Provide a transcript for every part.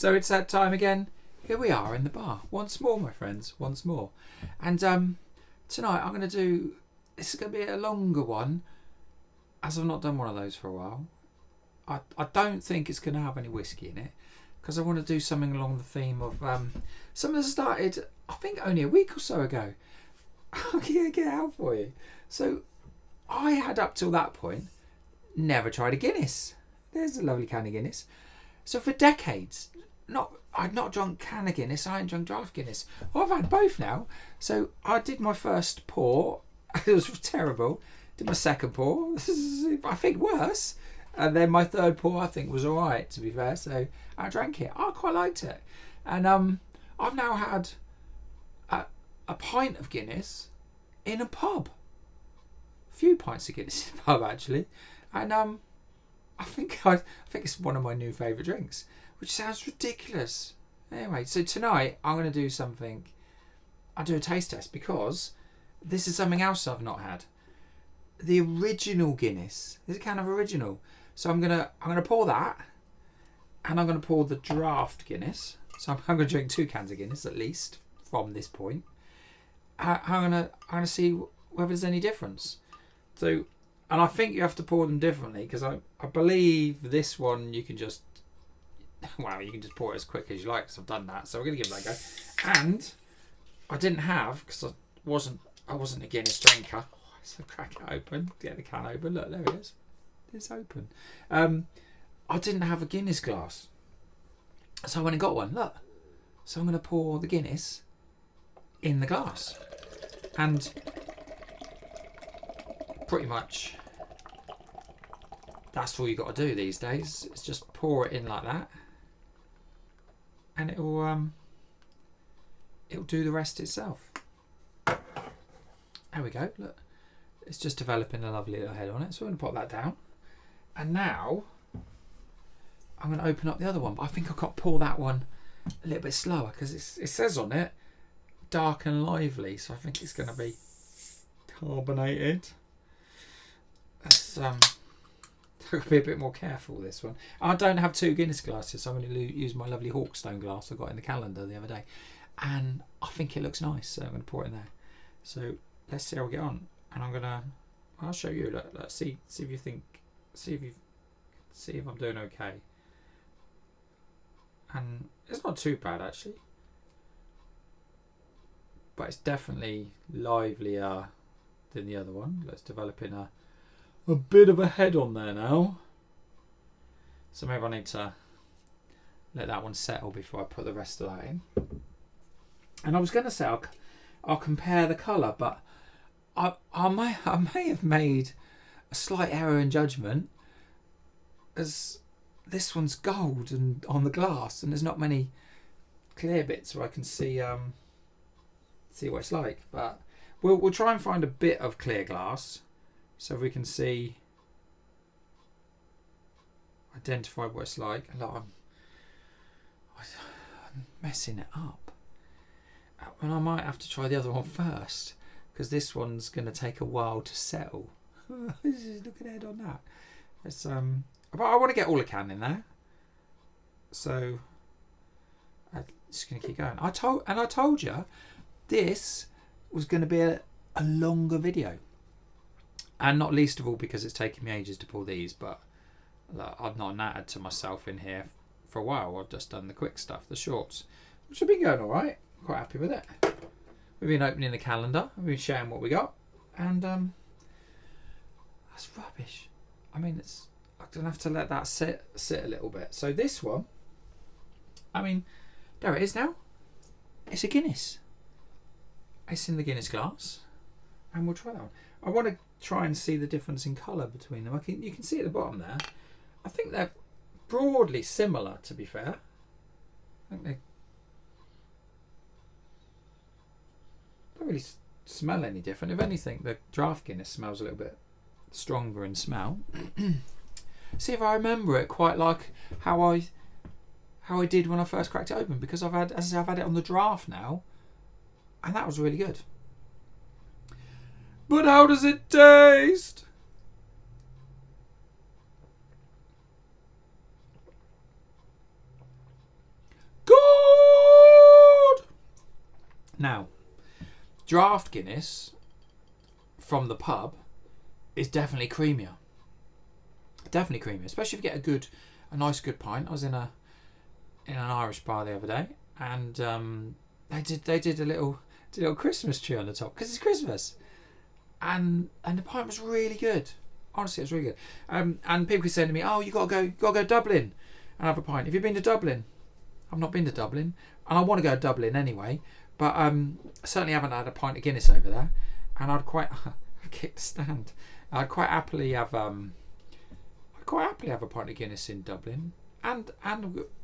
So it's that time again. Here we are in the bar. Once more, my friends. Once more. And tonight I'm going to do... This is going to be a longer one, as I've not done one of those for a while. I don't think it's going to have any whiskey in it, because I want to do something along the theme of... something that started, I think, only a week or so ago. I'll get it out for you. So I had, up till that point, never tried a Guinness. There's a lovely can of Guinness. So for decades... I'd not drunk can of Guinness, I hadn't drunk draft Guinness. Well, I've had both now. So I did my first pour. It was terrible. Did my second pour. This is, I think, worse. And then my third pour, I think, was all right, to be fair. So I drank it. I quite liked it. And I've now had a pint of Guinness in a pub. A few pints of Guinness in a pub, actually. And I think it's one of my new favourite drinks. Which sounds ridiculous. Anyway, so tonight I'm going to do something. I'll do a taste test because this is something else I've not had. The original Guinness. This is a can of original. So I'm gonna pour that, and I'm gonna pour the draft Guinness. So I'm gonna drink 2 cans of Guinness at least from this point. I'm gonna see whether there's any difference. So, and I think you have to pour them differently because I believe this one you can just. Well, you can just pour it as quick as you like because I've done that. So we're going to give that a go. And I didn't have, because I wasn't a Guinness drinker. Oh, so crack it open. Get the can open. Look, there it is. It's open. I didn't have a Guinness glass. So I went and got one. Look. So I'm going to pour the Guinness in the glass. And pretty much that's all you got to do these days. Is just pour it in like that. And it'll do the rest itself. There we go. Look, it's just developing a lovely little head on it. So we're going to pop that down. And now I'm going to open up the other one. But I think I've got to pour that one a little bit slower because it says on it dark and lively. So I think it's going to be carbonated. That's I've got to be a bit more careful with this one. I don't have 2 Guinness glasses, so I'm going to use my lovely Hawkstone glass I got in the calendar the other day. And I think it looks nice, so I'm going to pour it in there. So let's see how we get on. And I'll show you. Let's see if you think, see if I'm doing okay. And it's not too bad actually, but it's definitely livelier than the other one. Let's develop in a bit of a head on there now. So maybe I need to let that one settle before I put the rest of that in. And I was going to say I'll compare the colour, but I may have made a slight error in judgment, as this one's gold and on the glass, and there's not many clear bits where I can see what it's like. But we'll try and find a bit of clear glass, so we can identify what it's like. And look, I'm messing it up. And I might have to try the other one first, because this one's going to take a while to settle. Look at the head on that. It's but I want to get all the can in there, so I'm just going to keep going. I told you this was going to be a longer video. And not least of all because it's taken me ages to pull these, but I've not nattered to myself in here for a while. I've just done the quick stuff, the shorts, which have been going all right. I'm quite happy with it. We've been opening the calendar, we've been sharing what we got, and that's rubbish. I mean, I'm going to have to let that sit a little bit. So this one, I mean, there it is now. It's a Guinness. It's in the Guinness glass, and we'll try that one. I want to try and see the difference in colour between them. You can see at the bottom there. I think they're broadly similar, to be fair. I think they don't really smell any different. If anything, the draft Guinness smells a little bit stronger in smell. See if I remember it quite like how I did when I first cracked it open, because I've had it on the draft now, and that was really good. But how does it taste? Now, draft Guinness from the pub is definitely creamier. Definitely creamier, especially if you get a nice good pint. I was in an Irish bar the other day, and they did a little Christmas tree on the top because it's Christmas, and the pint was really good. Honestly, it was really good. And people keep saying to me, "Oh, you gotta go to Dublin and have a pint." Have you been to Dublin? I've not been to Dublin, and I want to go to Dublin anyway. But I certainly haven't had a pint of Guinness over there, and I'd quite kick the stand. I'd quite happily have a pint of Guinness in Dublin, and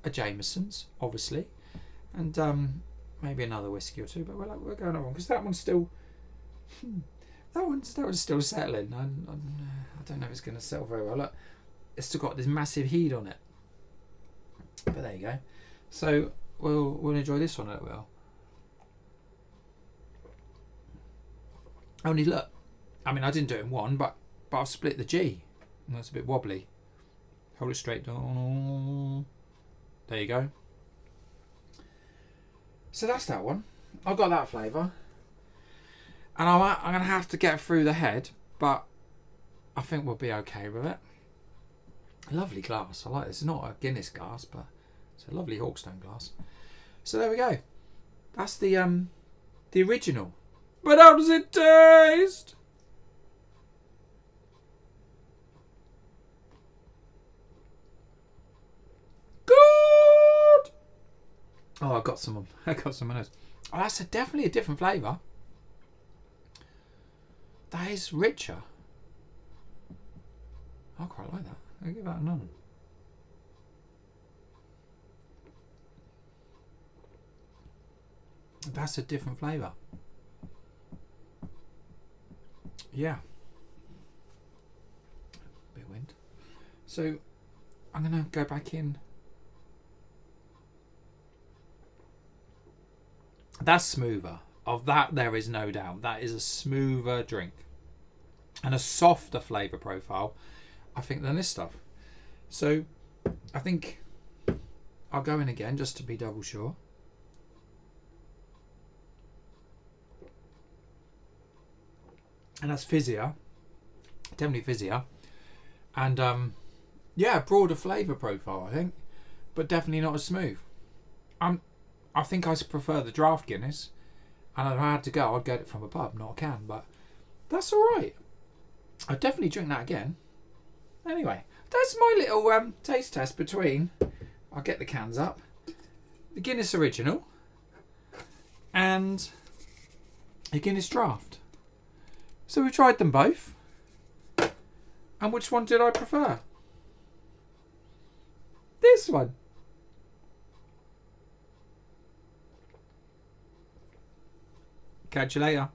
a Jameson's, obviously, and maybe another whiskey or two. But we're going on because that one's still that one's still settling. I don't know if it's going to settle very well. Look, it's still got this massive heat on it. But there you go. So we'll enjoy this one a little bit. Only look, I mean, I didn't do it in one, but I've split the G. And that's a bit wobbly. Hold it straight down. There you go. So that's that one. I've got that flavour. And I'm going to have to get through the head, but I think we'll be okay with it. Lovely glass. I like this. It's not a Guinness glass, but it's a lovely Hawkstone glass. So there we go. That's the original. But how does it taste? Good. Oh, I got some of those. Oh, that's definitely a different flavour. That is richer. I quite like that. I'll give that a none. That's a different flavour. Yeah. Bit of wind. So I'm going to go back in. That's smoother. Of that, there is no doubt. That is a smoother drink. And a softer flavour profile, I think, than this stuff. So I think I'll go in again just to be double sure. And that's fizzier. Definitely fizzier. And yeah, broader flavour profile, I think. But definitely not as smooth. I think I prefer the draft Guinness. And if I had to go, I'd get it from a pub, not a can. But that's alright. I'd definitely drink that again. Anyway, that's my little taste test between, I'll get the cans up, the Guinness Original and a Guinness Draft. So we tried them both. And which one did I prefer? This one. Catch you later.